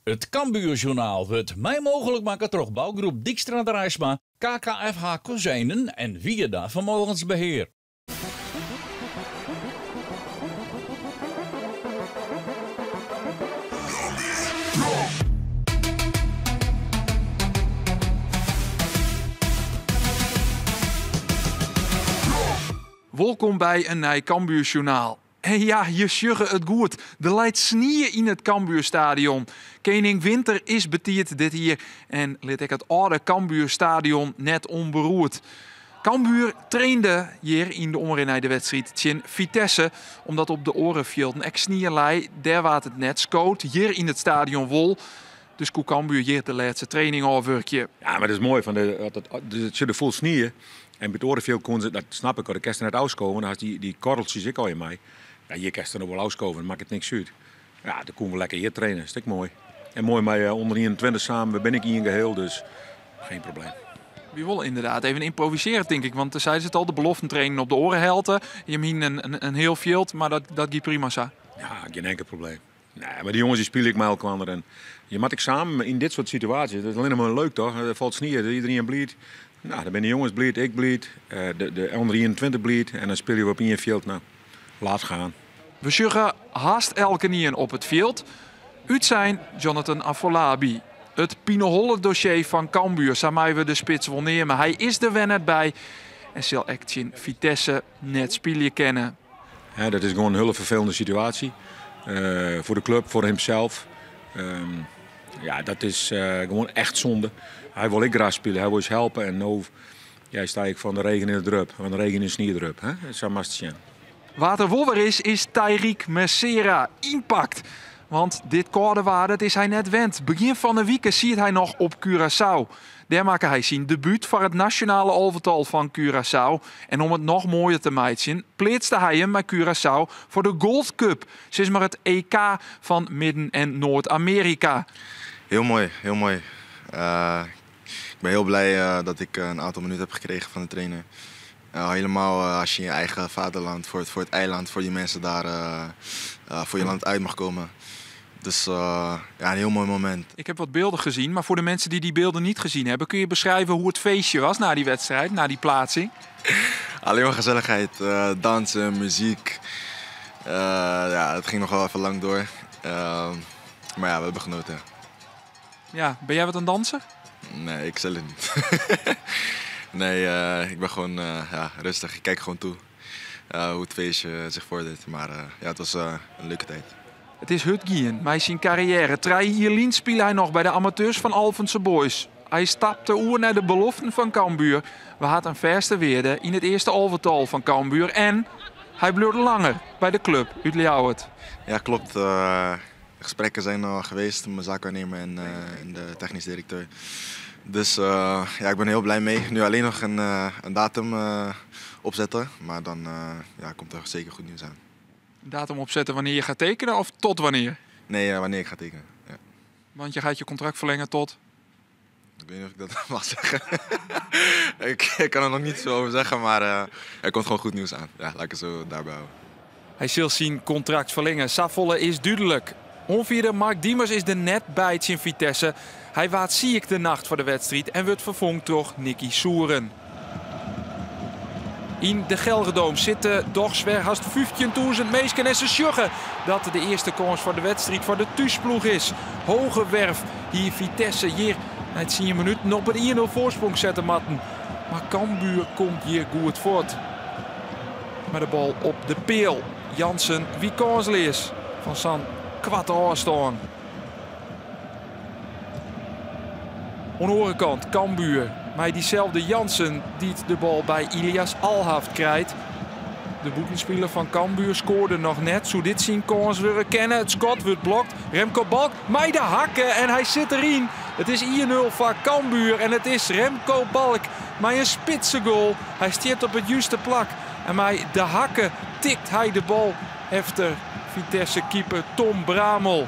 Het Cambuurjournaal wordt mij mogelijk maken door bouwgroep Dijkstra Drijsma, KKFH Kozijnen en Vieda Vermogensbeheer. Welkom bij een nieuw Cambuurjournaal. En ja, je sjugge het goed. Er leidt snieën in het Cambuurstadion. Koning Winter is betierd dit hier en liet ik het oude Cambuurstadion net onberoerd. Cambuur trainde hier in de omringende wedstrijd tegen Vitesse, omdat op de orenvelden ek snieën lei, daar waard het net scoot, hier in het stadion wol. Dus koe Cambuur hier de laatste training overwerkje. Ja, maar dat is mooi. Het zit vol snieën. En bij het orenveld kon ze, dat snap ik, de kerst net uitkomen. Dan had die korreltjes ik al in mij. Ja, hier kerst er nog wel uitkomen, dan maakt het niks uit. Ja, dan kunnen we lekker hier trainen, stuk mooi. En mooi met onder 21 samen, ben ik hier in geheel, dus geen probleem. Wie wil inderdaad even improviseren, denk ik. Want zeiden ze het al, de beloften trainen op de orenhelten. Je hebt een heel veld, maar dat gaat prima zo. Ja, geen enkel probleem. Nee, maar die jongens die spelen ik met elkaar. En je maakt ik samen in dit soort situaties. Dat is alleen maar leuk toch? Er valt sneeuw, iedereen bleed. Nou, dan ben de jongens bleed, ik bleed, de onder 21 bleed. En dan speel je op in je veld. Nou, laat gaan. We sjuggen haast elke nien op het veld. Uit zijn Jonathan Afolabi. Het Pinoholle dossier van Cambuur zou we de spits wel nemen. Hij is er wel net bij. En zal Action Vitesse net spelen kennen. Ja, dat is gewoon een hele vervelende situatie. Voor de club, voor hemzelf. Ja, dat is gewoon echt zonde. Hij wil ik graag spelen, hij wil eens helpen. En nu sta ik van de regen in de drup, van de regen in de sneeuwdrup. Dat is een mastje. Wat er wel weer is Tyrick Messera. Impact. Want dit koude dat is hij net wend. Begin van de week ziet hij nog op Curaçao. Daar maakte hij zijn debuut voor het nationale elftal van Curaçao. En om het nog mooier te maken, pleetste hij hem met Curaçao voor de Gold Cup. Sinds maar het EK van Midden- en Noord-Amerika. Heel mooi, heel mooi. Ik ben heel blij dat ik een aantal minuten heb gekregen van de trainer. Helemaal als je in je eigen vaderland, voor het eiland, voor die mensen daar, voor je land uit mag komen. Dus ja, een heel mooi moment. Ik heb wat beelden gezien, maar voor de mensen die die beelden niet gezien hebben, kun je beschrijven hoe het feestje was na die wedstrijd, na die plaatsing? Alleen maar gezelligheid, dansen, muziek. Ja, het ging nog wel even lang door. Maar ja, we hebben genoten. Ja, ben jij wat aan het dansen? Nee, ik zelf niet. Nee, ik ben gewoon rustig. Ik kijk gewoon toe hoe het feestje zich voordeed. Maar ja, het was een leuke tijd. Het is Hutgien, met zijn carrière. 3 jaar speelde hij nog bij de amateurs van Alphense Boys. Hij stapte oer naar de beloften van Cambuur. We hadden een verste weerde in het eerste elftal van Cambuur. En hij bleef langer bij de club uit Ljouwert. Ja, klopt. De gesprekken zijn al geweest met mijn zaakwaarnemer en de technisch directeur. Dus ja, ik ben er heel blij mee. Nu alleen nog een datum opzetten. Maar dan komt er zeker goed nieuws aan. Een datum opzetten wanneer je gaat tekenen of tot wanneer? Nee, wanneer ik ga tekenen. Ja. Want je gaat je contract verlengen tot? Ik weet niet of ik dat mag zeggen. ik kan er nog niet zo over zeggen, maar er komt gewoon goed nieuws aan. Ja, laat ik het zo daarbij houden. Hij zal zijn contract verlengen. Savolle is duidelijk. Onvierde Mark Diemers is er net bij in Vitesse. Hij waart ziek de nacht voor de wedstrijd en wordt vervangen door Nicky Soeren. In de Gelredoom zitten toch zwer haast 15.000 mensen en ze sjuggen dat de eerste kans voor de wedstrijd voor de thuisploeg is. Hoge werf hier Vitesse hier na 10 minuten op een 1-0 voorsprong zetten matten. Maar Cambuur komt hier goed voort. Met de bal op de peel. Jansen wie kanslees van San kwart afstand. Aan de andere kant Cambuur. Maar diezelfde Jansen die de bal bij Ilias Alhaft krijgt. De boekenspeler van Cambuur scoorde nog net. Zo dit zien kans weer kennen. Het schot wordt blokt. Remco Balk mij de hakken en hij zit erin. Het is 1-0 voor Cambuur en het is Remco Balk. Maar een spitse goal. Hij stiert op het juiste plak. En bij de hakken tikt hij de bal efter Vitesse keeper Tom Bramel.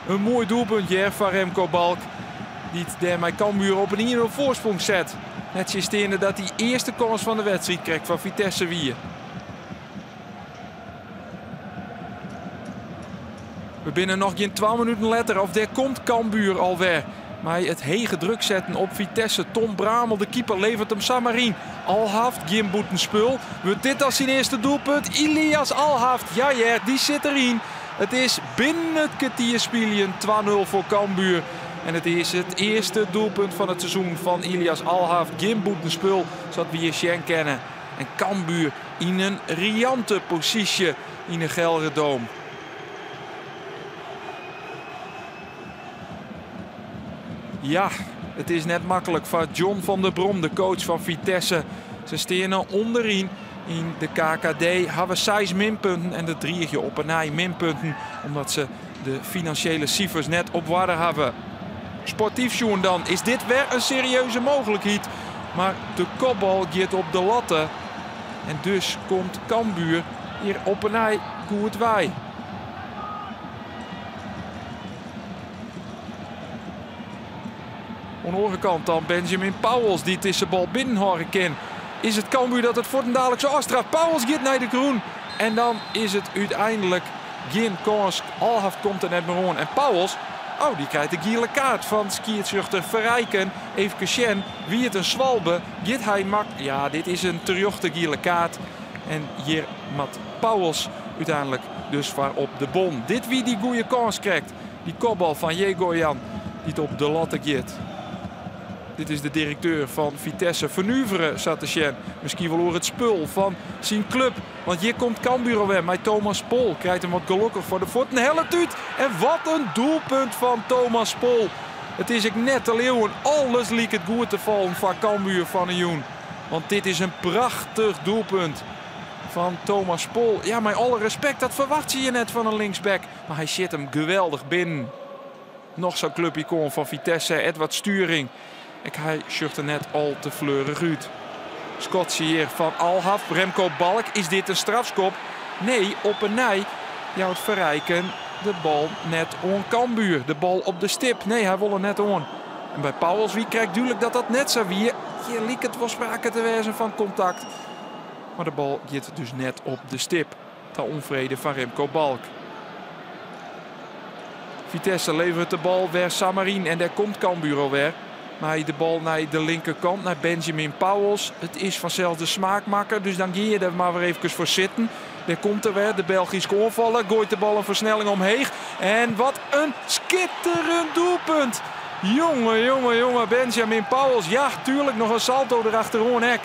Een mooi doelpuntje van Remco Balk. Die daarmee Cambuur op een 1-0 voorsprong zet. Net justeerde dat hij eerste kans van de wedstrijd kreeg van Vitesse Wier. We binnen nog geen 12 minuten later of daar komt Cambuur alweer. Maar het hege druk zetten op Vitesse. Tom Bramel, de keeper, levert hem Samarin. Alhaft, geen boetenspul. Wordt dit als zijn eerste doelpunt? Ilias Alhaft, ja, die zit erin. Het is binnen het kwartier spelen 2-0 voor Cambuur. En het is het eerste doelpunt van het seizoen van Ilias Alhaft. Geen boetenspul, zoals we hier kennen. En Cambuur in een riante positie in de Gelderdoom. Ja, het is net makkelijk voor John van der Brom, de coach van Vitesse. Ze staan onderin in de KKD. Hebben 6 minpunten en de 3 op een rij minpunten. Omdat ze de financiële cijfers net op waarde hebben. Sportief Sjoen dan is dit weer een serieuze mogelijkheid. Maar de kopbal gaat op de latten. En dus komt Cambuur hier op een rij goed wij. Aan de andere kant dan Benjamin Pauwels die tussen bal binnenhoren kan. Is het Cambuur dat het voor een dadelijk zo afstraft. Pauwels gaat naar de groen. En dan is het uiteindelijk geen kans. Alhaft komt er net maar aan. En Pauwels, die krijgt de gele kaart van skierschuchter Verrijken. Even Kusjen, wie het een zwalbe. Gaat hij ja, dit is een terjochte gele kaart. En hier maakt Pauwels uiteindelijk dus voor op de bon. Dit wie die goede kans krijgt. Die kopbal van Jegoyan die het op de latte gaat. Dit is de directeur van Vitesse. Vernuveren zat de Sjen. Misschien wel over het spul van zijn club. Want hier komt Cambuur alweer met Thomas Pol. Krijgt hem wat gelukkig voor de voeten. Hellet uit. En wat een doelpunt van Thomas Pol. Het is ik net de Leeuwen. Alles liep het goed te vallen van Cambuur van een joen. Want dit is een prachtig doelpunt van Thomas Pol. Ja, met alle respect. Dat verwacht je net van een linksback. Maar hij zit hem geweldig binnen. Nog zo'n clubicoon van Vitesse. Edward Sturing. Hij schucht er net al te fleurig uit. Schotse hier van Alhaft. Remco Balk. Is dit een strafschop? Nee, op een nij. Jouwt Verrijken de bal net on Cambuur. De bal op de stip. Nee, hij wil er net on. En bij Pauwels, wie krijgt duidelijk dat dat net zo weer. Hier liep het wel sprake te wezen van contact. Maar de bal gaat dus net op de stip. Ter onvrede van Remco Balk. Vitesse levert de bal weer Samarin. En daar komt Cambuur alweer. Maar de bal naar de linkerkant, naar Benjamin Pauwels. Het is vanzelf de smaakmaker, dus dan ga je er maar weer even voor zitten. Daar komt er weer de Belgische aanvaller. Gooit de bal een versnelling omheen. En wat een schitterend doelpunt. Jongen, Benjamin Pauwels. Ja, tuurlijk nog een salto erachteraan.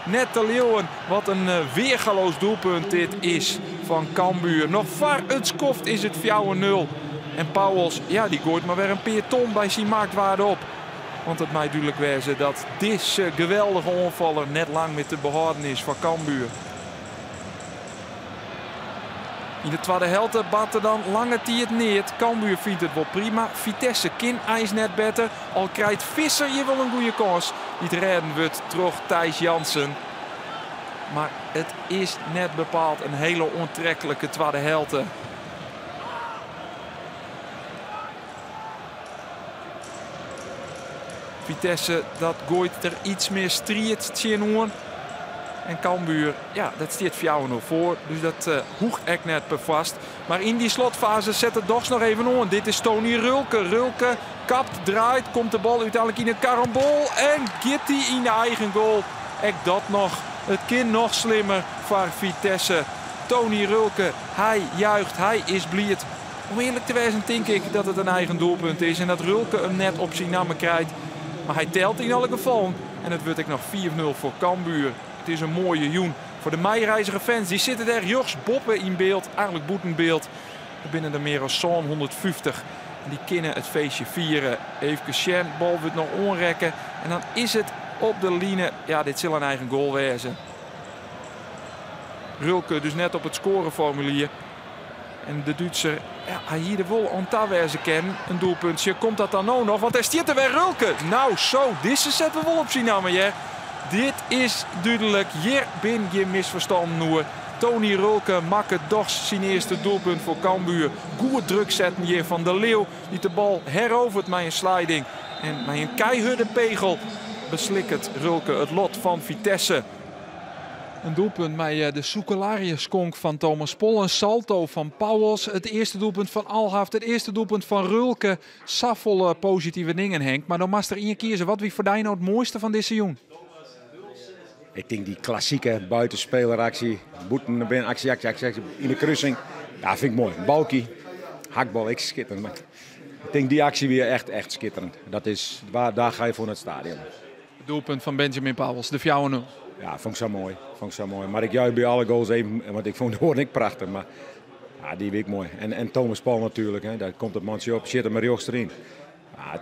Net de Leeuwen. Wat een weergaloos doelpunt dit is van Cambuur. Nog var het skoft is het 4-0. En Pauwels, ja, die gooit maar weer een peerton bij zijn marktwaarde op. Want het mij duidelijk wezen dat deze geweldige aanvaller net lang met te behouden is van Cambuur. In de tweede helft batte dan lange tijd neer. Cambuur vindt het wel prima. Vitesse kan ijs net beter. Al krijgt Visser hier wel een goede kans. Die redden wordt terug Thijs Jansen. Maar het is net bepaald een hele onttrekkelijke tweede helft. Vitesse dat gooit er iets meer strijd aan. En Cambuur, ja, dat staat 4-0 voor. Dus dat hoegt echt net vast. Maar in die slotfase zet het Dogs nog even aan. Dit is Tony Rulke. Rulke kapt, draait, komt de bal uiteindelijk in een karambol. En gaat hij in de eigen goal. Echt dat nog. Het kind nog slimmer voor Vitesse. Tony Rulke, hij juicht, hij is blij. Om eerlijk te wezen denk ik dat het een eigen doelpunt is. En dat Rulke hem net op zijn namen krijgt. Maar hij telt in alle gevallen. En het wordt ik nog 4-0 voor Cambuur. Het is een mooie joen voor de meireizige fans. Die zitten daar Jogs Boppen in beeld. Eigenlijk boetenbeeld. Er binnen er meer dan 150. En die kunnen het feestje vieren. Even Sjen, bal wordt nog onrekken. En dan is het op de line. Ja, dit zal een eigen goal wezen. Rulke dus net op het scoreformulier. En de Duitser, ja, hij hier de wol aan tawezen kennen. Een doelpuntje. Komt dat dan ook nog? Want hij stiert er weer Rulke. Nou zo, deze zetten we wel op zijn namen. Ja. Dit is duidelijk. Hier ben je misverstanden noer. Tony Rulke maakt het Dogs zijn eerste doelpunt voor Cambuur. Goed druk zetten hier van de Leeuw. Die de bal herovert met een sliding. En met een keiharde pegel beslikt Rulke het lot van Vitesse. Een doelpunt met de Soekelarius-konk van Thomas Pol. Een salto van Pauwels. Het eerste doelpunt van Alhaft. Het eerste doelpunt van Rulke. Safvolle positieve dingen, Henk. Maar dan mag er in je kiezen. Wat wie voor jou nou het mooiste van dit seizoen? Ik denk die klassieke buitenspeleractie. Boeten naar binnen, actie in de kruising. Ja, vind ik mooi. Balkie, hakbal, ik schitterend. Maar ik denk die actie weer echt schitterend. Dat is, daar ga je voor naar het stadion. Het doelpunt van Benjamin Pauwels, de 4-0. Ja, vond ik zo mooi. Maar ik juich bij alle goals even, want ik vond de hoorde ik prachtig. Maar ja, die weet ik mooi. En Thomas Paul natuurlijk, hè. Daar komt het mandje op, zit er maar rechts erin. Ja,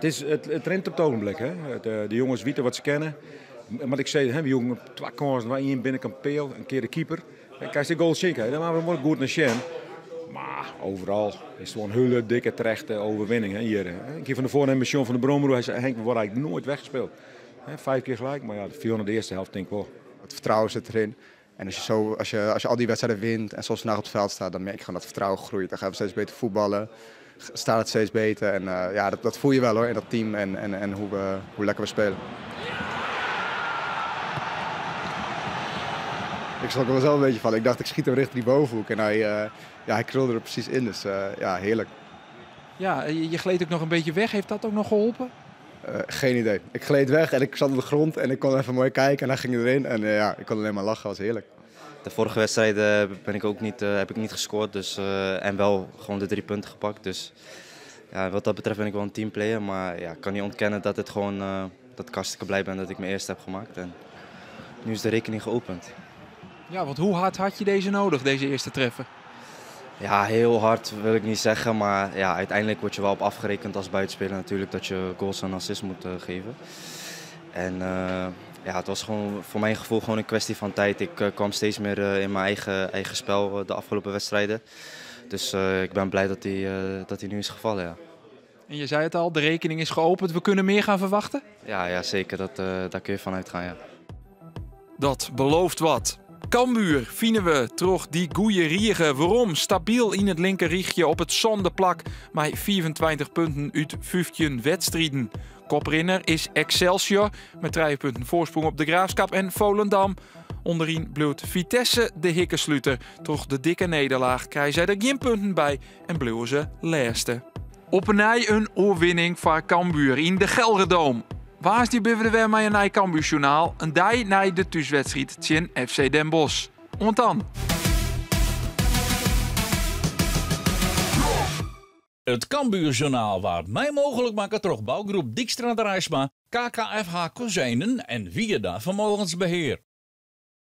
het rent op het ogenblik. Hè. De jongens weten wat ze kennen. Maar ik zei, hè, jongen, 2 kansen waar je binnen kan peel, een keer de keeper. Kijk, de goal schikken, dan maken we goed naar Sjen. Maar overal is het gewoon een hele dikke terechte overwinning. Hè, hier. Een keer van de voornemen met John van der Bromero, hij zei, Henk, we worden eigenlijk nooit weggespeeld. 5 keer gelijk, maar ja, de 400 de eerste helft denk ik wel. Het vertrouwen zit erin. En als je al die wedstrijden wint en zoals vandaag op het veld staat, dan merk je gewoon dat het vertrouwen groeit. Dan gaan we steeds beter voetballen, staat het steeds beter. En ja, dat voel je wel hoor, in dat team en hoe lekker we spelen. Ik schrok er wel zelf een beetje van. Ik dacht, ik schiet hem richting die bovenhoek. En hij krulde er precies in. Dus ja, heerlijk. Ja, je gleed ook nog een beetje weg. Heeft dat ook nog geholpen? Geen idee. Ik gleed weg en ik zat op de grond en ik kon even mooi kijken. En hij ging erin. En ja, ik kon alleen maar lachen. Dat was heerlijk. De vorige wedstrijd heb ik niet gescoord. Dus, en wel gewoon de 3 punten gepakt. Dus ja, wat dat betreft ben ik wel een teamplayer. Maar ja, ik kan niet ontkennen dat dat ik hartstikke blij ben dat ik mijn eerste heb gemaakt. En nu is de rekening geopend. Ja, want hoe hard had je deze nodig, deze eerste treffer? Ja, heel hard wil ik niet zeggen, maar ja, uiteindelijk word je wel op afgerekend als buitenspeler natuurlijk dat je goals en assists moet geven. En ja, het was gewoon voor mijn gevoel gewoon een kwestie van tijd. Ik kwam steeds meer in mijn eigen spel de afgelopen wedstrijden. Dus ik ben blij dat hij nu is gevallen, ja. En je zei het al, de rekening is geopend. We kunnen meer gaan verwachten? Ja, zeker. Daar kun je van uitgaan, ja. Dat belooft wat. Cambuur vinden we terug die goeie riege. Waarom? Stabiel in het linkerrichtje op het zondeplak met 24 punten uit 15 wedstrijden. Koprenner is Excelsior met 3 punten voorsprong op de Graafschap en Volendam. Onderin bleef Vitesse de hikkensluiter. Toch de dikke nederlaag krijgen zij er geen punten bij en bleven ze laatste. Op een overwinning voor Cambuur in de Gelderdoom. Waar is die binnen weer met een nieuw Cambuurjournaal? Een dag na de thuiswedstrijd tegen FC Den Bosch. Want dan? Het Cambuurjournaal waard mij mogelijk maken door bouwgroep Dijkstra de Rijsma, KKFH Kozijnen en Wieda Vermogensbeheer.